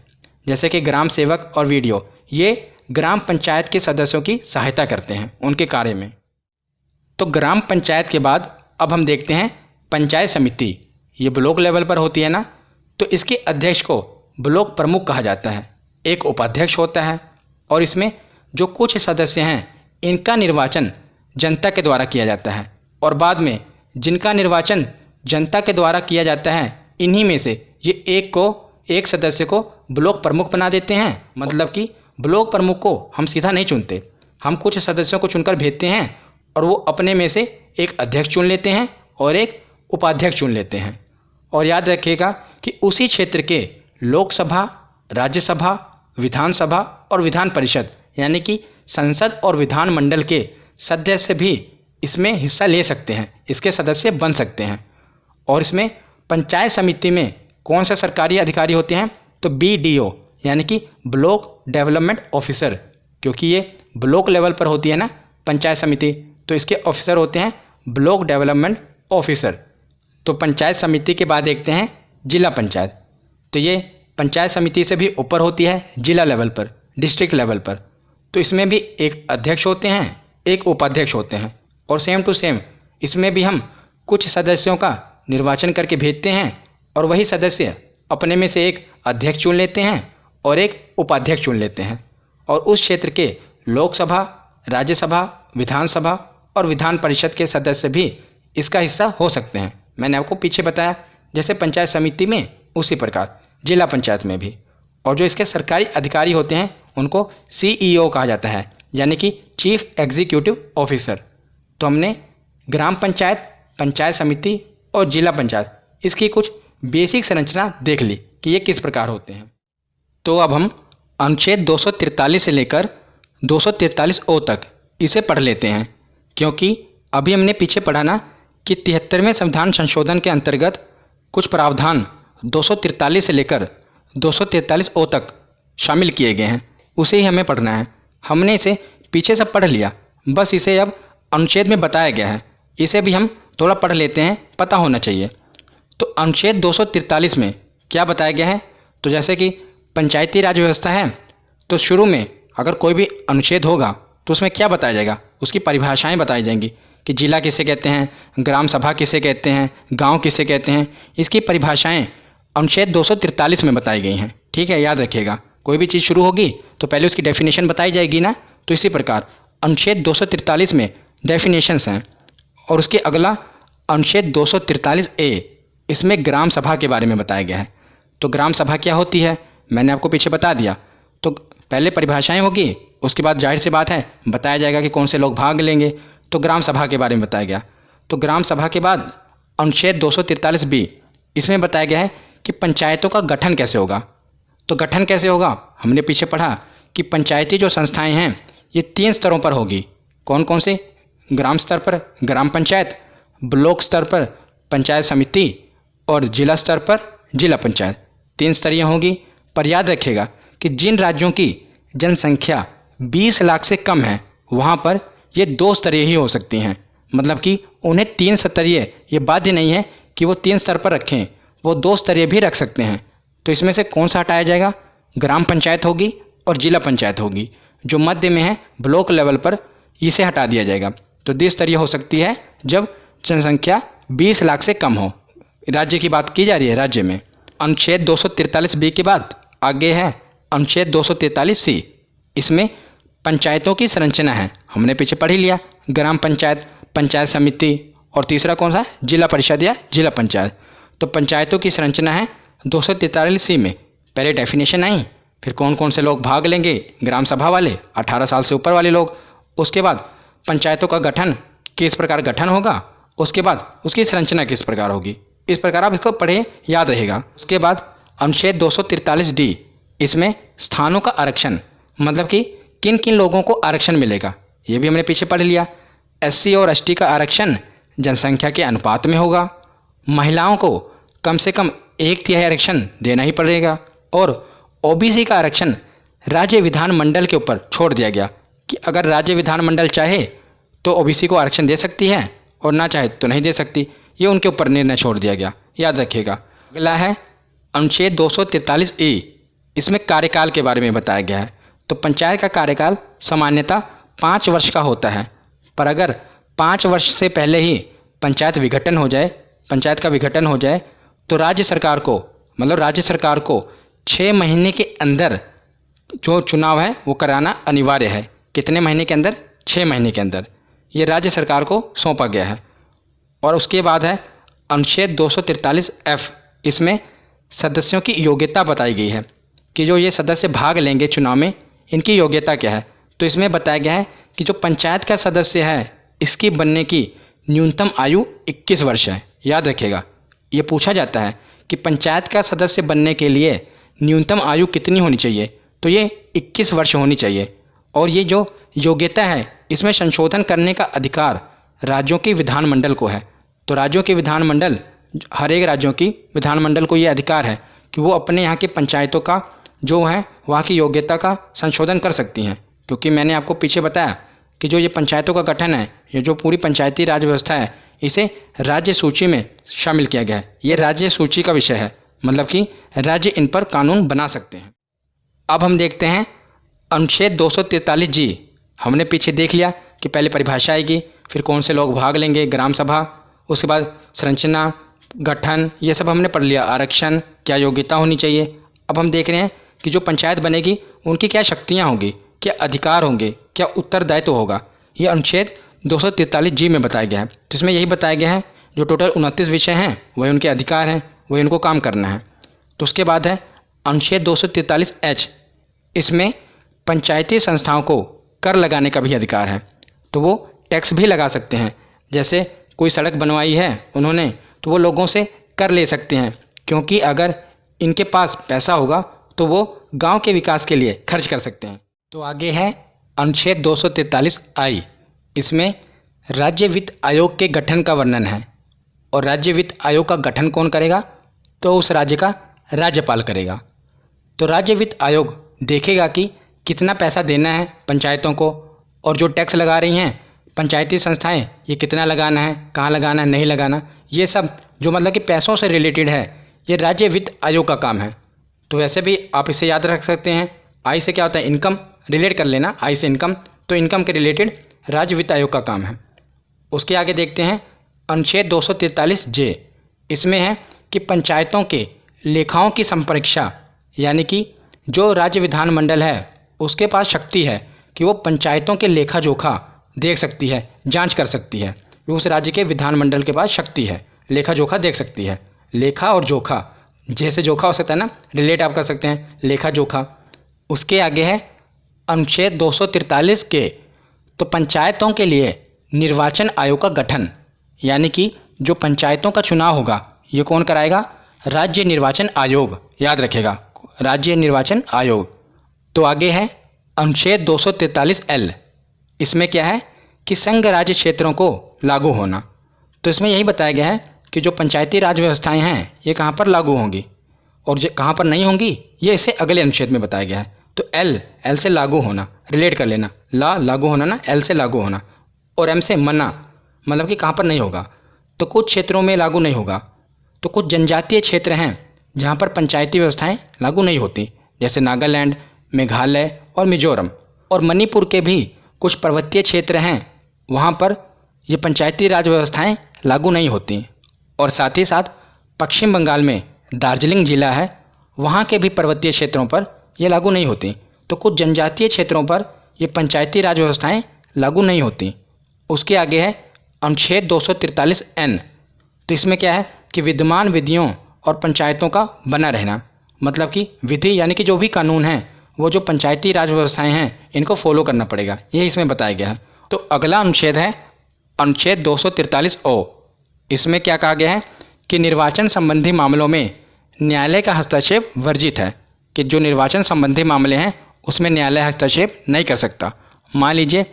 जैसे कि ग्राम सेवक और वीडियो, ये ग्राम पंचायत के सदस्यों की सहायता करते हैं उनके कार्य में। तो ग्राम पंचायत के बाद अब हम देखते हैं पंचायत समिति। ये ब्लॉक लेवल पर होती है ना, तो इसके अध्यक्ष को ब्लॉक प्रमुख कहा जाता है। एक उपाध्यक्ष होता है और इसमें जो कुछ सदस्य हैं इनका निर्वाचन जनता के द्वारा किया जाता है। और बाद में जिनका निर्वाचन जनता के द्वारा किया जाता है इन्हीं में से ये एक सदस्य को ब्लॉक प्रमुख बना देते हैं। मतलब कि ब्लॉक प्रमुख को हम सीधा नहीं चुनते, हम कुछ सदस्यों को चुनकर भेजते हैं और वो अपने में से एक अध्यक्ष चुन लेते हैं और एक उपाध्यक्ष चुन लेते हैं। और याद रखिएगा कि उसी क्षेत्र के लोकसभा, राज्यसभा, विधानसभा और विधान परिषद यानी कि संसद और विधानमंडल के सदस्य भी इसमें हिस्सा ले सकते हैं, इसके सदस्य बन सकते हैं। और इसमें पंचायत समिति में कौन से सरकारी अधिकारी होते हैं? तो BDO यानी कि ब्लॉक डेवलपमेंट ऑफिसर, क्योंकि ये ब्लॉक लेवल पर होती है ना पंचायत समिति, तो इसके ऑफिसर होते हैं ब्लॉक डेवलपमेंट ऑफिसर। तो पंचायत समिति के बाद देखते हैं जिला पंचायत। तो ये पंचायत समिति से भी ऊपर होती है जिला लेवल पर, डिस्ट्रिक्ट लेवल पर। तो इसमें भी एक अध्यक्ष होते हैं, एक उपाध्यक्ष होते हैं। और सेम टू सेम इसमें भी हम कुछ सदस्यों का निर्वाचन करके भेजते हैं और वही सदस्य अपने में से एक अध्यक्ष चुन लेते हैं और एक उपाध्यक्ष चुन लेते हैं। और उस क्षेत्र के लोकसभा, राज्यसभा, विधानसभा और विधान परिषद के सदस्य भी इसका हिस्सा हो सकते हैं। मैंने आपको पीछे बताया जैसे पंचायत समिति में, उसी प्रकार जिला पंचायत में भी। और जो इसके सरकारी अधिकारी होते हैं उनको CEO कहा जाता है, यानी कि चीफ एग्जीक्यूटिव ऑफिसर। तो हमने ग्राम पंचायत, पंचायत समिति और जिला पंचायत इसकी कुछ बेसिक संरचना देख ली कि ये किस प्रकार होते हैं। तो अब हम अनुच्छेद 243 से लेकर 243O तक इसे पढ़ लेते हैं, क्योंकि अभी हमने पीछे पढ़ा ना कि 73वें संविधान संशोधन के अंतर्गत कुछ प्रावधान 243 से लेकर 243O तक शामिल किए गए हैं, उसे ही हमें पढ़ना है। हमने इसे पीछे से पढ़ लिया, बस इसे अब अनुच्छेद में बताया गया है, इसे भी हम थोड़ा पढ़ लेते हैं, पता होना चाहिए। तो अनुच्छेद 243 में क्या बताया गया है, तो जैसे कि पंचायती राज व्यवस्था है, तो शुरू में अगर कोई भी अनुच्छेद होगा तो उसमें क्या बताया जाएगा, उसकी परिभाषाएं बताई जाएंगी कि जिला किसे कहते हैं, ग्राम सभा किसे कहते हैं, गांव किसे कहते हैं। इसकी परिभाषाएं अनुच्छेद 243 में बताई गई हैं। ठीक है, याद रखिएगा, कोई भी चीज़ शुरू होगी तो पहले उसकी डेफिनेशन बताई जाएगी ना। तो इसी प्रकार अनुच्छेद 243 में डेफिनेशंस हैं। और उसके अगला अनुच्छेद 243A, इसमें ग्राम सभा के बारे में बताया गया है। तो ग्राम सभा क्या होती है मैंने आपको पीछे बता दिया। तो पहले परिभाषाएं होगी, उसके बाद जाहिर सी बात है बताया जाएगा कि कौन से लोग भाग लेंगे। तो ग्राम सभा के बारे में बताया गया। तो ग्राम सभा के बाद अनुच्छेद 243B, इसमें बताया गया है कि पंचायतों का गठन कैसे होगा। तो गठन कैसे होगा, हमने पीछे पढ़ा कि पंचायती जो संस्थाएं हैं ये 3 स्तरों पर होगी। कौन कौन से, ग्राम स्तर पर ग्राम पंचायत, ब्लॉक स्तर पर पंचायत समिति और जिला स्तर पर जिला पंचायत। 3 स्तरीय होगी। पर याद रखिएगा कि जिन राज्यों की जनसंख्या 20 लाख से कम है वहाँ पर ये 2 स्तरीय ही हो सकती हैं। मतलब कि उन्हें 3 स्तरीय ये बाध्य नहीं है कि वो 3 स्तर पर रखें, वो 2 स्तरीय भी रख सकते हैं। तो इसमें से कौन सा हटाया जाएगा, ग्राम पंचायत होगी और जिला पंचायत होगी। जो मध्य में है ब्लॉक लेवल पर, इसे हटा दिया जाएगा। तो द्विस्तरीय हो सकती है जब जनसंख्या 20 लाख से कम हो। राज्य की बात की जा रही है, राज्य में। अनुच्छेद 243B के बाद आगे है अनुच्छेद 243C। इसमें पंचायतों की संरचना है, हमने पीछे पढ़ ही लिया, ग्राम पंचायत, पंचायत समिति और तीसरा कौन सा, जिला परिषद या जिला पंचायत। तो पंचायतों की संरचना है 243C में। पहले डेफिनेशन आई, फिर कौन कौन से लोग भाग लेंगे, ग्राम सभा वाले, 18 साल से ऊपर वाले लोग। उसके बाद पंचायतों का गठन, किस प्रकार गठन होगा, उसके बाद उसकी संरचना किस प्रकार होगी। इस प्रकार आप इसको पढ़े, याद रहेगा। उसके बाद अनुच्छेद 243D, इसमें स्थानों का आरक्षण, मतलब कि किन किन लोगों को आरक्षण मिलेगा, ये भी हमने पीछे पढ़ लिया। SC और ST का आरक्षण जनसंख्या के अनुपात में होगा। महिलाओं को कम से कम 1/3 आरक्षण देना ही पड़ेगा। और OBC का आरक्षण राज्य विधानमंडल के ऊपर छोड़ दिया गया कि अगर राज्य विधानमंडल चाहे तो OBC को आरक्षण दे सकती है और ना चाहे तो नहीं दे सकती, ये उनके ऊपर निर्णय छोड़ दिया गया, याद रखिएगा। अगला है अनुच्छेद 243E, इसमें कार्यकाल के बारे में बताया गया है। तो पंचायत का कार्यकाल सामान्यतः 5 वर्ष का होता है, पर अगर 5 वर्ष से पहले ही पंचायत का विघटन हो जाए तो राज्य सरकार को 6 महीने के अंदर जो चुनाव है वो कराना अनिवार्य है। कितने महीने के अंदर, 6 महीने के अंदर, ये राज्य सरकार को सौंपा गया है। और उसके बाद है अनुच्छेद 243F, इसमें सदस्यों की योग्यता बताई गई है कि जो ये सदस्य भाग लेंगे चुनाव में, इनकी योग्यता क्या है। तो इसमें बताया गया है कि जो पंचायत का सदस्य है इसकी बनने की न्यूनतम आयु 21 वर्ष है। याद रखिएगा, ये पूछा जाता है कि पंचायत का सदस्य बनने के लिए न्यूनतम आयु कितनी होनी चाहिए, तो ये 21 वर्ष होनी चाहिए। और ये जो योग्यता है इसमें संशोधन करने का अधिकार राज्यों की विधानमंडल को है। तो राज्यों के विधानमंडल, हर एक राज्यों की विधानमंडल को ये अधिकार है कि वो अपने यहाँ की पंचायतों का जो है वहाँ की योग्यता का संशोधन कर सकती हैं। क्योंकि मैंने आपको पीछे बताया कि जो ये पंचायतों का गठन है, ये जो पूरी पंचायती राज व्यवस्था है, इसे राज्य सूची में शामिल किया गया है। ये राज्य सूची का विषय है, मतलब कि राज्य इन पर कानून बना सकते हैं। अब हम देखते हैं अनुच्छेद 243G। हमने पीछे देख लिया कि पहले परिभाषा आएगी, फिर कौन से लोग भाग लेंगे, ग्राम सभा, उसके बाद संरचना, गठन, ये सब हमने पढ़ लिया। आरक्षण, क्या योग्यता होनी चाहिए। अब हम देख रहे हैं कि जो पंचायत बनेगी उनकी क्या शक्तियाँ होंगी। क्या अधिकार होंगे, क्या उत्तरदायित्व होगा, ये अनुच्छेद 243G में बताया गया है। तो इसमें यही बताया गया है जो टोटल 29 विषय हैं वही उनके अधिकार हैं, वही उनको काम करना है। तो उसके बाद है अनुच्छेद 243H, इसमें पंचायती संस्थाओं को कर लगाने का भी अधिकार है। तो वो टैक्स भी लगा सकते हैं। जैसे कोई सड़क बनवाई है उन्होंने, तो वो लोगों से कर ले सकते हैं, क्योंकि अगर इनके पास पैसा होगा तो वो गांव के विकास के लिए खर्च कर सकते हैं। तो आगे है अनुच्छेद 243I, इसमें राज्य वित्त आयोग के गठन का वर्णन है। और राज्य वित्त आयोग का गठन कौन करेगा? तो उस राज्य का राज्यपाल करेगा। तो राज्य वित्त आयोग देखेगा कि कितना पैसा देना है पंचायतों को, और जो टैक्स लगा रही हैं पंचायती संस्थाएं ये कितना लगाना है, कहाँ लगाना है, नहीं लगाना, ये सब जो मतलब कि पैसों से रिलेटेड है ये राज्य वित्त आयोग का काम है। तो वैसे भी आप इसे याद रख सकते हैं। आय से क्या होता है? इनकम, रिलेट कर लेना आय से इनकम, तो इनकम के रिलेटेड राज्य वित्त आयोग का काम है। उसके आगे देखते हैं अनुच्छेद 243J, इसमें है कि पंचायतों के लेखाओं की संपरीक्षा, यानी कि जो राज्य विधानमंडल है उसके पास शक्ति है कि वो पंचायतों के लेखा जोखा देख सकती है, जांच कर सकती है। उस राज्य के विधानमंडल के पास शक्ति है, लेखा जोखा देख सकती है। लेखा और जोखा, जैसे जोखा हो सकता है ना, रिलेट आप कर सकते हैं लेखा जोखा। उसके आगे है अनुच्छेद 243K, तो पंचायतों के लिए निर्वाचन आयोग का गठन, यानी कि जो पंचायतों का चुनाव होगा ये कौन कराएगा? राज्य निर्वाचन आयोग, याद रखेगा, राज्य निर्वाचन आयोग। तो आगे है अनुच्छेद 243L, इसमें क्या है कि संघ राज्य क्षेत्रों को लागू होना। तो इसमें यही बताया गया है कि जो पंचायती राज व्यवस्थाएं हैं ये कहाँ पर लागू होंगी और कहाँ पर नहीं होंगी, ये इसे अगले अनुच्छेद में बताया गया है। तो एल से लागू होना, रिलेट कर लेना, लागू होना ना, एल से लागू होना, और एम से मना, मतलब कि कहाँ पर नहीं होगा। तो कुछ क्षेत्रों में लागू नहीं होगा। तो कुछ जनजातीय क्षेत्र हैं जहाँ पर पंचायती व्यवस्थाएं लागू नहीं होती, जैसे नागालैंड, मेघालय और मिजोरम। और मणिपुर के भी कुछ पर्वतीय क्षेत्र हैं, वहाँ पर ये पंचायती राज व्यवस्थाएं लागू नहीं होती। और साथ ही साथ पश्चिम बंगाल में दार्जिलिंग जिला है, वहाँ के भी पर्वतीय क्षेत्रों पर ये लागू नहीं होती। तो कुछ जनजातीय क्षेत्रों पर ये पंचायती राज व्यवस्थाएं लागू नहीं होती। उसके आगे है अनुच्छेद 243N, तो इसमें क्या है कि विद्यमान विधियों और पंचायतों का बना रहना, मतलब कि विधि यानी कि जो भी कानून है वो जो पंचायती राज व्यवस्थाएं हैं इनको फॉलो करना पड़ेगा, ये इसमें बताया गया है। तो अगला अनुच्छेद है अनुच्छेद 243O, इसमें क्या कहा गया है कि निर्वाचन संबंधी मामलों में न्यायालय का हस्तक्षेप वर्जित है, कि जो निर्वाचन संबंधी मामले हैं उसमें न्यायालय हस्तक्षेप नहीं कर सकता। मान लीजिए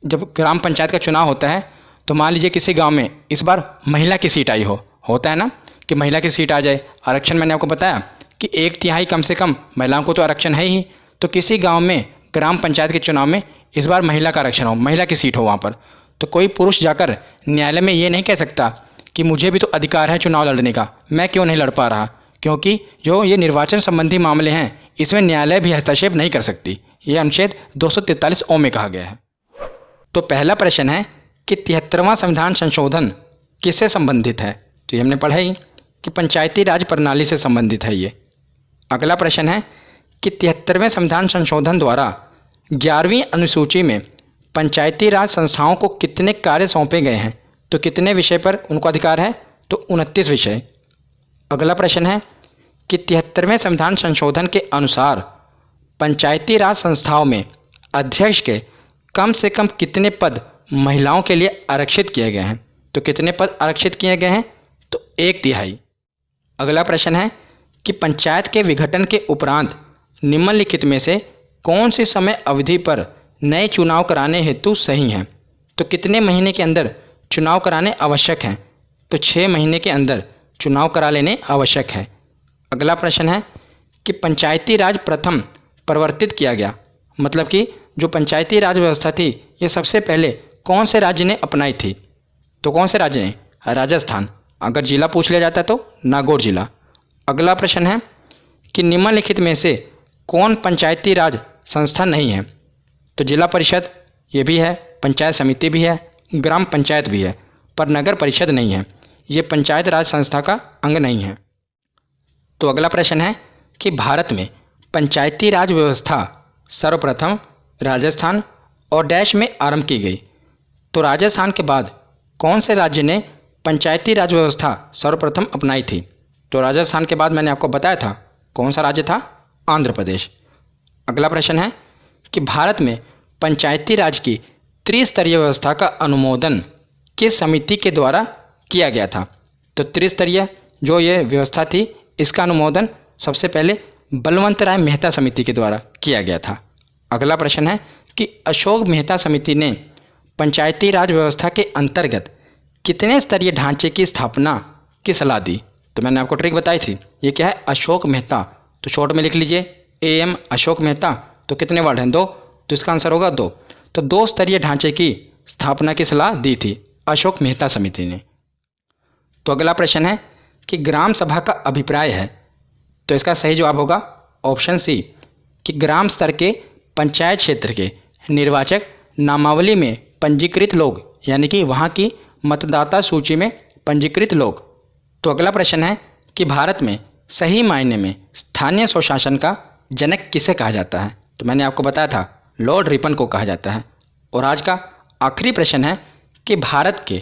जब ग्राम पंचायत का चुनाव होता है, तो मान लीजिए किसी गांव में इस बार महिला की सीट आई होता है ना कि महिला की सीट आ जाए, आरक्षण मैंने आपको बताया कि 1/3 कम से कम महिलाओं को तो आरक्षण है ही। तो किसी गांव में ग्राम पंचायत के चुनाव में इस बार महिला का आरक्षण हो, महिला की सीट हो वहाँ पर, तो कोई पुरुष जाकर न्यायालय में ये नहीं कह सकता कि मुझे भी तो अधिकार है चुनाव लड़ने का, मैं क्यों नहीं लड़ पा रहा, क्योंकि जो ये निर्वाचन संबंधी मामले हैं इसमें न्यायालय भी हस्तक्षेप नहीं कर सकती। ये अनुच्छेद 243O में कहा गया है। तो पहला प्रश्न है कि 73वां संविधान संशोधन किससे संबंधित है? तो ये हमने पढ़ा ही कि पंचायती राज प्रणाली से संबंधित है ये। अगला प्रश्न है कि 73वें संविधान संशोधन द्वारा 11वीं अनुसूची में पंचायती राज संस्थाओं को कितने कार्य सौंपे गए हैं? तो कितने विषय पर उनको अधिकार है? तो 29 विषय। अगला प्रश्न है कि 73वें संविधान संशोधन के अनुसार पंचायती राज संस्थाओं में अध्यक्ष के कम से कम कितने पद महिलाओं के लिए आरक्षित किए गए हैं? तो कितने पद आरक्षित किए गए हैं? तो 1/3। अगला प्रश्न है कि पंचायत के विघटन के उपरांत निम्नलिखित में से कौन सी समय अवधि पर नए चुनाव कराने हेतु सही हैं? तो कितने महीने के अंदर चुनाव कराने आवश्यक हैं? तो 6 महीने के अंदर चुनाव करा लेने आवश्यक है। अगला प्रश्न है कि पंचायती राज प्रथम प्रवर्तित किया गया, मतलब कि जो पंचायती राज व्यवस्था थी ये सबसे पहले कौन से राज्य ने अपनाई थी? तो कौन से राज्य ने? राजस्थान। अगर जिला पूछ लिया जाता तो नागौर जिला। अगला प्रश्न है कि निम्नलिखित में से कौन पंचायती राज संस्था नहीं है? तो जिला परिषद ये भी है, पंचायत समिति भी है, ग्राम पंचायत भी है, पर नगर परिषद नहीं है, ये पंचायत राज संस्था का अंग नहीं है। तो अगला प्रश्न है कि भारत में पंचायती राज व्यवस्था सर्वप्रथम राजस्थान और डैश में आरंभ की गई। तो राजस्थान के बाद कौन से राज्य ने पंचायती राज व्यवस्था सर्वप्रथम अपनाई थी? तो राजस्थान के बाद मैंने आपको बताया था कौन सा राज्य था? आंध्र प्रदेश। अगला प्रश्न है कि भारत में पंचायती राज की त्रिस्तरीय व्यवस्था का अनुमोदन किस समिति के द्वारा किया गया था? तो त्रिस्तरीय जो ये व्यवस्था थी इसका अनुमोदन सबसे पहले बलवंत राय मेहता समिति के द्वारा किया गया था। अगला प्रश्न है कि अशोक मेहता समिति ने पंचायती राज व्यवस्था के अंतर्गत कितने स्तरीय ढांचे की स्थापना की सलाह दी? तो मैंने आपको ट्रिक बताई थी। ये क्या है? अशोक मेहता। तो शॉर्ट में लिख लीजिए AM अशोक मेहता। तो कितने वर्ड हैं? 2। तो इसका आंसर होगा 2। तो 2 स्तरीय ढांचे की स्थापना की सलाह दी थी अशोक मेहता समिति ने। तो अगला प्रश्न है कि ग्राम सभा का अभिप्राय है। तो इसका सही जवाब होगा ऑप्शन सी कि ग्राम स्तर के पंचायत क्षेत्र के निर्वाचक नामावली में पंजीकृत लोग, यानी कि वहाँ की मतदाता सूची में पंजीकृत लोग। तो अगला प्रश्न है कि भारत में सही मायने में स्थानीय स्वशासन का जनक किसे कहा जाता है? तो मैंने आपको बताया था लॉर्ड रिपन को कहा जाता है। और आज का आखिरी प्रश्न है कि भारत के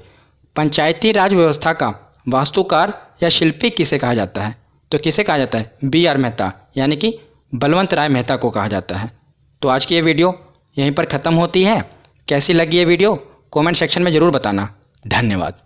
पंचायती राज व्यवस्था का वास्तुकार या शिल्पी किसे कहा जाता है? तो किसे कहा जाता है? BR मेहता, यानी कि बलवंत राय मेहता को कहा जाता है। तो आज की ये वीडियो यहीं पर ख़त्म होती है। कैसी लगी ये वीडियो कमेंट सेक्शन में ज़रूर बताना। धन्यवाद।